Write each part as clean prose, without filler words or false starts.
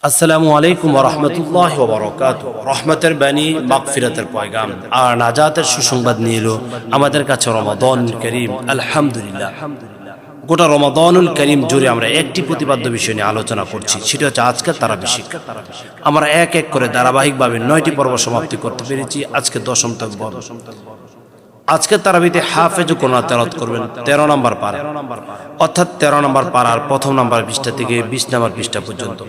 আসসালামু আলাইকুম ওয়া রাহমাতুল্লাহি ওয়া বারাকাতুহু। রহমতের বাণী, মাগফিরাতের পয়গাম আর নাজাতের সুসংবাদ নিয়ে এলো আমাদের কাছে রমাদানুল কারীম। আলহামদুলিল্লাহ, গোটা রমাদানুল কারীম জুড়ে আমরা একটি প্রতিপাদ্য বিষয় নিয়ে আলোচনা করছি, সেটা হচ্ছে আজকের তারাবি শিক্ষা। আমরা এক এক করে ধারাবাহিকভাবে 9টি পর্ব সমাপ্তি করতে পেরেছি। আজকে 10ম পর্ব। আজকের তারাবিতে হাফেজ কোরআন তেলাওয়াত করবেন 13 নম্বর পারা, অর্থাৎ 13 নম্বর পারার প্রথম নম্বর পৃষ্ঠা থেকে 20 নম্বর পৃষ্ঠা পর্যন্ত।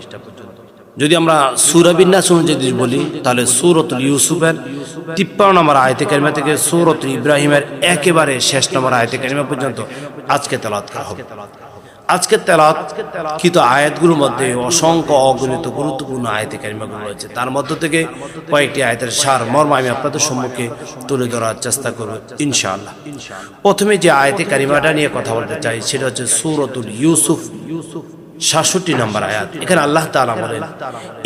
যদি আমরা সূরা বিন্যাস অনুযায়ী বলি তাহলে সূরাতুল ইউসুফের 53 নম্বর আয়াতে কারিমা থেকে সূরাতুল ইব্রাহিমের একেবারে শেষ নম্বর আয়াতে কারিমা পর্যন্ত আজকে তেলাওয়াত করা হবে। আজকে তেলাওয়াতকৃত আয়াতগুলোর মধ্যে অসংখ্য অগণিত গুরুত্বপূর্ণ আয়াতে কারিমাগুলো রয়েছে। তার মধ্য থেকে কয়েকটি আয়াতের সার মর্ম আমি আপনাদের সম্মুখে তুলে ধরার চেষ্টা করব ইনশাআল্লাহ। প্রথমে যে আয়াতে কারিমাটা নিয়ে কথা বলতে চাই সেটা হচ্ছে সূরাতুল ইউসুফ 66 নম্বর আয়াত। এখানে আল্লাহ তাআলা বলেন,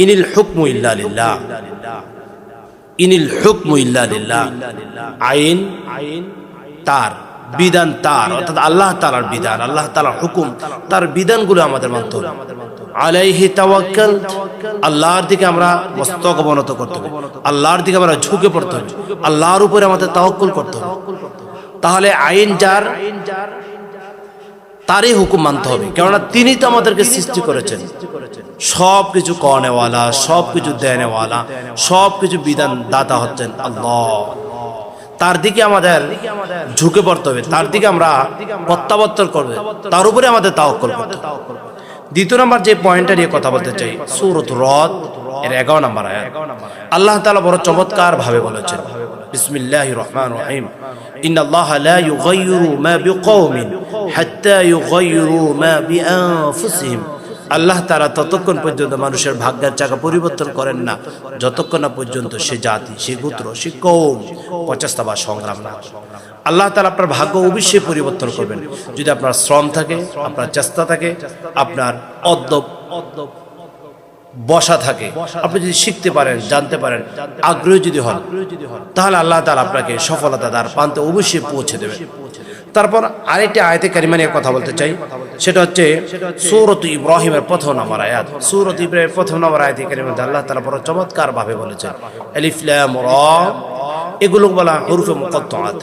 ইনিল হুকমু ইল্লা লিল্লাহ, ইনিল হুকমু ইল্লা লিল্লাহ। আইন তার, বিধান তার, অর্থাৎ আল্লাহ তাআলার বিধান, আল্লাহ তাআলার হুকুম, তার বিধানগুলো আমাদের মানতে হবে। আলাইহি তাওয়াক্কাল, আল্লাহর দিকে আমরা মস্তক অবনত করতে হবে, আল্লাহর দিকে আমরা ঝুঁকে পড়তে হবে, আল্লাহর উপরে আমাদের তাওয়াক্কুল করতে হবে। তাহলে আইন যার, তারই হুকুম মানতে হবে, কেননা তিনি তো আমাদেরকে সৃষ্টি করেছেন। সব কিছু কওয়ানেওয়ালা, সব কিছু দেনেওয়ালা, সব কিছু বিধান দাতা হচ্ছেন আল্লাহ। তার দিকে আমাদের ঝুঁকে পড়তে হবে, তার দিকে আমরা প্রত্যাবর্তন করবে, তার উপরে আমাদের তাওয়াক্কুল করতে হবে। দ্বিতীয় নম্বর যে পয়েন্টটা নিয়ে কথা বলতে চাই, সূরাতুর রদ এর 11 নম্বর আয়াত। আল্লাহ তাআলা বড় চমৎকার ভাবে বলেছেন, বিসমিল্লাহির রহমানির রহিম, ইন্নাল্লাহা লা ইউগাইয়িরু মা বিকওমিন হাত্তা ইউগাইয়িরু মা বিআনফুসিহিম। আল্লাহ তাআলা ততক্ষণ পর্যন্ত মানুষের ভাগ্যের চাকা পরিবর্তন করেন না যতক্ষণ না পর্যন্ত সে জাতি, সে গোত্র, সে কওম প্রচেষ্টা বা সংগ্রাম না করে। আল্লাহ তাআলা আপনার ভাগ্য অবশ্যই পরিবর্তন করবেন যদি আপনার শ্রম থাকে, আপনার চেষ্টা থাকে, আপনার অদ্যপ বসা থাকে, আপনি যদি শিখতে পারেন, জানতে পারেন, আগ্রহী যদি হন, তাহলে আল্লাহ তাআলা আপনাকে সফলতা দ্বার প্রান্তে অবশ্যই পৌঁছে দেবেন। তারপর আরেকটি আয়াতে কারিমা নিয়ে কথা বলতে চাই, সেটা হচ্ছে সূরাতুল ইব্রাহিমের 1 নম্বর আয়াত। সূরাতুল ইব্রাহিমের 1 নম্বর আয়াতে কারিমাতে আল্লাহ তাআলা বড় চমৎকার ভাবে বলেছেন, আলিফ লাম রা, এগুলো বলা হুরুফে মুকাত্তাআত।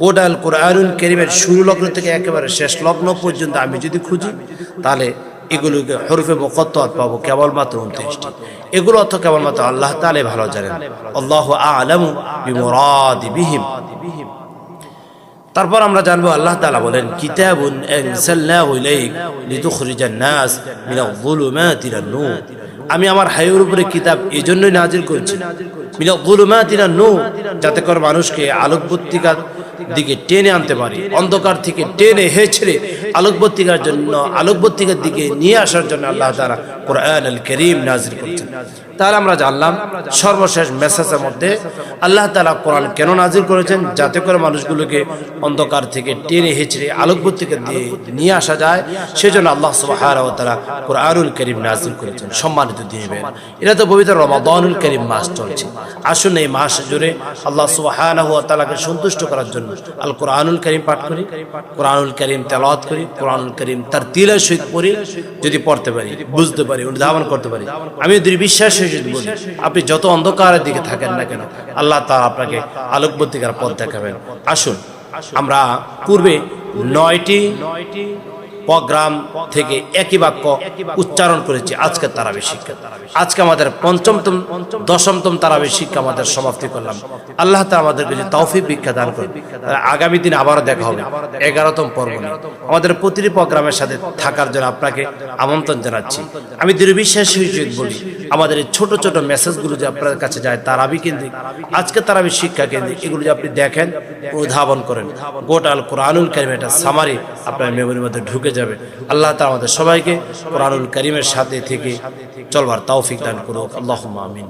গোটা আল কোরআনুল কারীমের শুরু লগ্ন থেকে একেবারে শেষ লগ্ন পর্যন্ত আমি যদি খুঁজি তাহলে এগুলোকে হরফে মুকাত্তাআত পাবো কেবলমাত্র 29টি। এগুলো অর্থ কেবলমাত্র আল্লাহ তাআলাই ভালো জানেন, আল্লাহু আ'লামু বিমুরাদি বিহিম। তারপর আমরা জানবো আল্লাহ তাআলা বলেন, কিতাবুন আনজালনাহু ইলাইক লিতুখরিজান নাস মিনাল যুলুমাতি ইলান নূর। আমি আমার হায়ের উপরে কিতাব এজন্যই নাজিল করেছি, মিনাল যুলুমাতি ইলান নূর, যাতে করে মানুষকে আলোকবর্তিকার দিকে টেনে আনতে পারি, অন্ধকার থেকে টেনে হেঁচড়ে আলোকবর্তিকার জন্য, আলোকবর্তিকার দিকে নিয়ে আসার জন্য আল্লাহ তাআলা কোরআনুল কারীম নাজিল করেছেন। তাহলে আমরা জানলাম সর্বশেষ মেসেজের মধ্যে আল্লাহ তাআলা কোরআন কেন নাজিল করেছেন, যাতে করে মানুষগুলোকে অন্ধকার থেকে টেনে হেঁচড়ে আলোকবর্তিকার দিয়ে নিয়ে আসা যায়, সেজন্য আল্লাহ সুবহানাহু ওয়া তাআলা কোরআনুল কারীম নাজিল করেছেন। সম্মানিত দিনী, এটা তো পবিত্র রমাদানুল কারীম মাস চলছে। আসুন এই মাস জুড়ে আল্লাহ সুবহানাহু ওয়া তাআলাকে সন্তুষ্ট করার জন্য আল কোরআনুল কারীম পাঠ করি, কোরআনুল কারীম তেলাওয়াত করি, কোরআনুল কারীম তার তিলের সহিত পড়ি। যদি পড়তে পারি, বুঝতে পারি, অনুধাবন করতে পারি, আমি দৃঢ় বিশ্বাসের সহিত বলি, আপনি যত অন্ধকারের দিকে থাকেন না কেন আল্লাহ তাআলা আপনাকে আলোকবর্তিকার পথ দেখাবেন। আসুন আমরা পূর্বে 9টি প্রোগ্রাম থেকে একই বাক্য উচ্চারণ করেছি আজকের তারাবি শিক্ষা। আজকে আমাদের 5মতম 10মতম তারাবি শিক্ষা আমাদের সমাপ্তি করলাম। আল্লাহ তাআলা আমাদেরকে যে তৌফিক ভিক্ষা দান করুন। আগামী দিন আবারও দেখা হবে 11তম পর্ব নিয়ে। আমাদের প্রতিটি প্রোগ্রামের সাথে থাকার জন্য আপনাকে আমন্ত্রণ জানাচ্ছি। আমি দৃঢ় বিশ্বাসের সহিত বলি, আমাদের এই ছোট ছোট মেসেজগুলো যে আপনার কাছে যায়, তারাবি কেন্দ্রিক, আজকে তারাবি শিক্ষা কেন্দ্রিক, এগুলো যে আপনি দেখেন, অনুধাবন করেন, গোটা আল কোরআনুল কারীম একটা সামারি আপনার মেমোরির মধ্যে ঢুকে যাবে। আল্লাহ তাআলা আমাদের সবাইকে কোরআনুল কারীমের সাথে থেকে চলবার তৌফিক দান করুক। আল্লাহুম্মা আমিন।